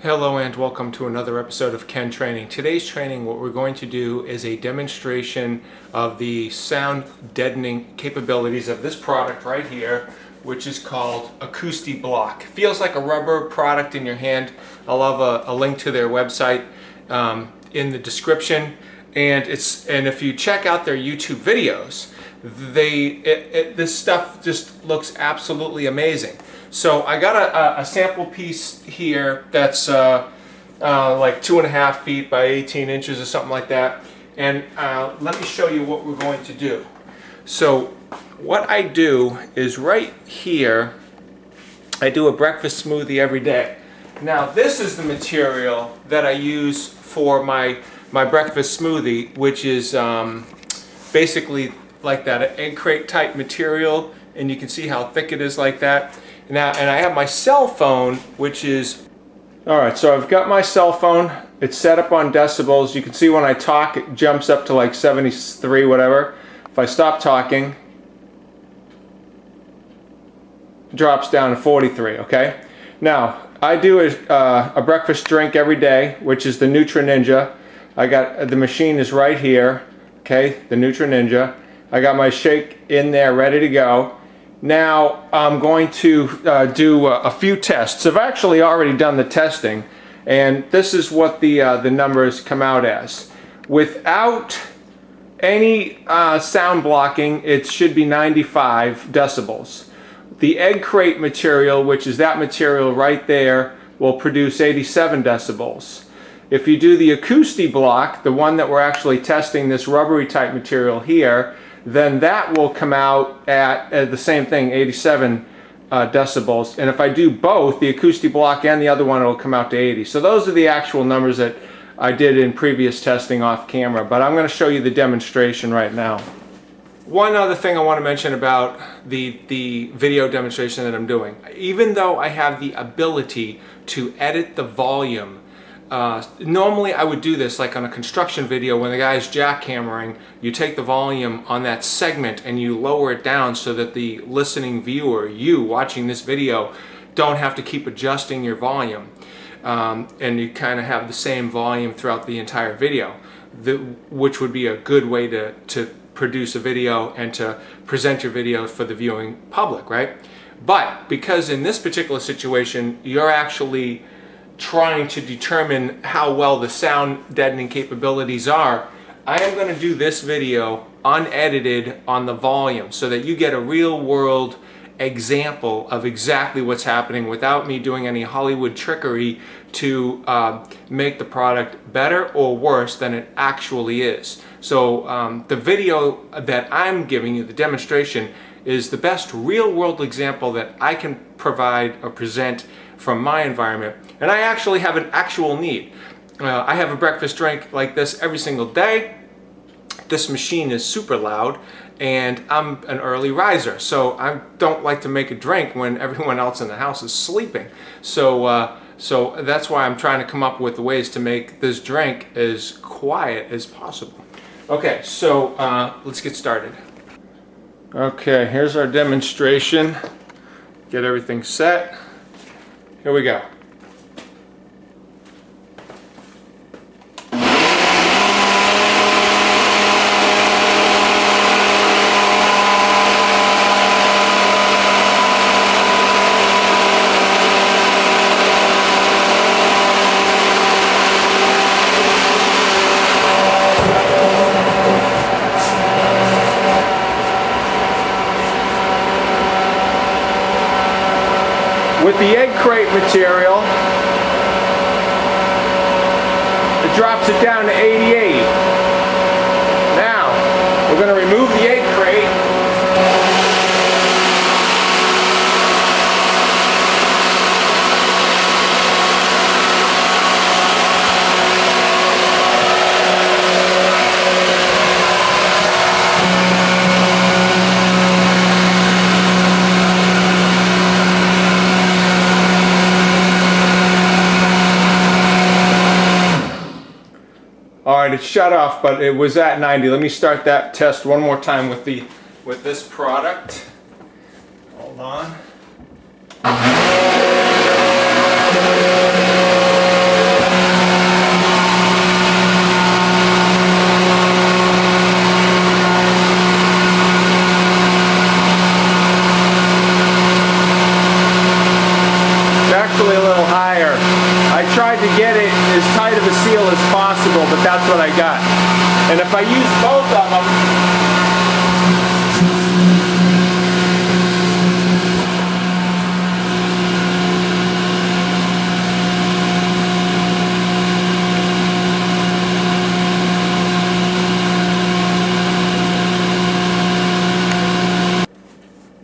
Hello and welcome to another episode of Ken Training. Today's training, what we're going to do is a demonstration of the sound deadening capabilities of this product right here, which is called Acoustiblok. Feels like a rubber product in your hand. I'll have a link to their website in the description. And if you check out their YouTube videos, this stuff just looks absolutely amazing. So I got a sample piece here that's like 2.5 feet by 18 inches or something like that. And let me show you what we're going to do. So what I do is right here, I do a breakfast smoothie every day. Now this is the material that I use for my breakfast smoothie, which is basically like that egg crate type material, and you can see how thick it is like that. Now, and I have my cell phone, which is, alright, so I've got my cell phone, it's set up on decibels. You can see when I talk it jumps up to like 73, whatever. If I stop talking, it drops down to 43, okay? Now, I do a breakfast drink every day, which is the Nutra Ninja. I got, the machine is right here, okay, the Nutra Ninja. I got my shake in there ready to go. Now I'm going to do a few tests. I've actually already done the testing, and this is what the numbers come out as. Without any sound blocking, it should be 95 decibels. The egg crate material, which is that material right there, will produce 87 decibels. If you do the Acoustiblok, the one that we're actually testing, this rubbery type material here, then that will come out at the same thing, 87 decibels. And if I do both, the Acoustiblok and the other one, it will come out to 80. So those are the actual numbers that I did in previous testing off camera, but I'm going to show you the demonstration right now. One other thing I want to mention about the video demonstration that I'm doing. Even though I have the ability to edit the volume, normally I would do this like on a construction video when the guy's jackhammering. You take the volume on that segment and you lower it down so that the listening viewer, you watching this video, don't have to keep adjusting your volume, and you kind of have the same volume throughout the entire video, which would be a good way to produce a video and to present your video for the viewing public, right? But because in this particular situation you're actually trying to determine how well the sound deadening capabilities are, I am going to do this video unedited on the volume so that you get a real world example of exactly what's happening without me doing any Hollywood trickery to make the product better or worse than it actually is. So the video that I'm giving you, the demonstration, is the best real world example that I can provide or present from my environment. And I actually have an actual need. I have a breakfast drink like this every single day. This machine is super loud, and I'm an early riser, so I don't like to make a drink when everyone else in the house is sleeping. So that's why I'm trying to come up with ways to make this drink as quiet as possible. Okay, so let's get started. Okay, here's our demonstration. Get everything set. Here we go. With the egg crate material, it drops it down to 88. Now, we're going to remove the egg crate. Alright, it's shut off, but it was at 90. Let me start that test one more time with this product. Hold on. a seal as possible, but that's what I got. And if I use both of them,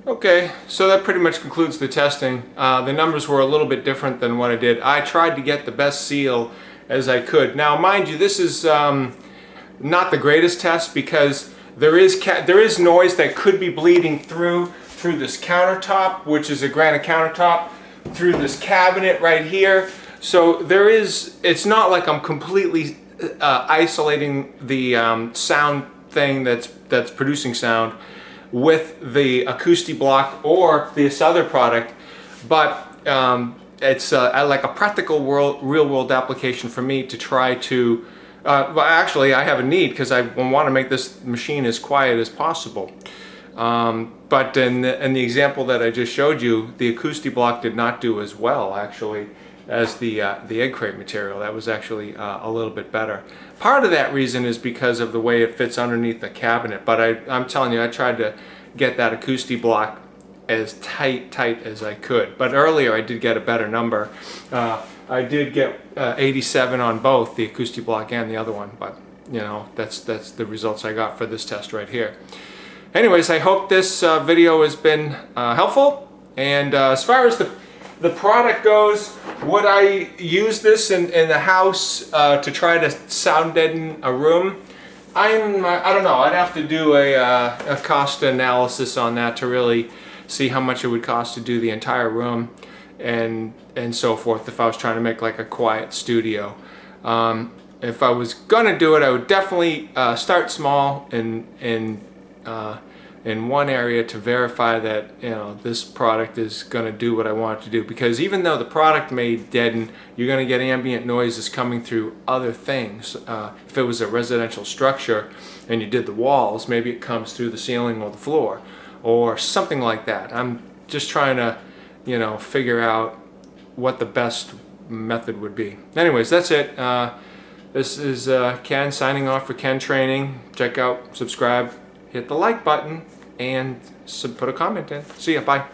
okay, so that pretty much concludes the testing. The numbers were a little bit different than what I did. I tried to get the best seal as I could. Now, mind you, this is not the greatest test because there is noise that could be bleeding through this countertop, which is a granite countertop, through this cabinet right here. So it's not like I'm completely isolating the sound thing that's producing sound with the Acoustiblok or this other product, but it's like a practical real world application for me to try to well, actually I have a need because I want to make this machine as quiet as possible, but in the example that I just showed you, the Acoustiblok did not do as well actually as the egg crate material. That was actually a little bit better. Part of that reason is because of the way it fits underneath the cabinet, but I'm telling you, I tried to get that Acoustiblok as tight as I could. But earlier I did get a better number. I did get 87 on both the Acoustiblok and the other one, but you know, that's the results I got for this test right here. Anyways, I hope this video has been helpful, and as far as the product goes, would I use this in the house to try to sound deaden a room? I don't know. I'd have to do a cost analysis on that to really see how much it would cost to do the entire room and so forth if I was trying to make like a quiet studio. If I was gonna do it, I would definitely start small in one area to verify that, you know, this product is going to do what I want it to do, because even though the product may deaden, you're going to get ambient noises coming through other things. If it was a residential structure and you did the walls, maybe it comes through the ceiling or the floor or something like that. I'm just trying to, you know, figure out what the best method would be. Anyways, that's it. This is Ken signing off for Ken Training. Check out, subscribe, hit the like button, and put a comment in. See ya, bye.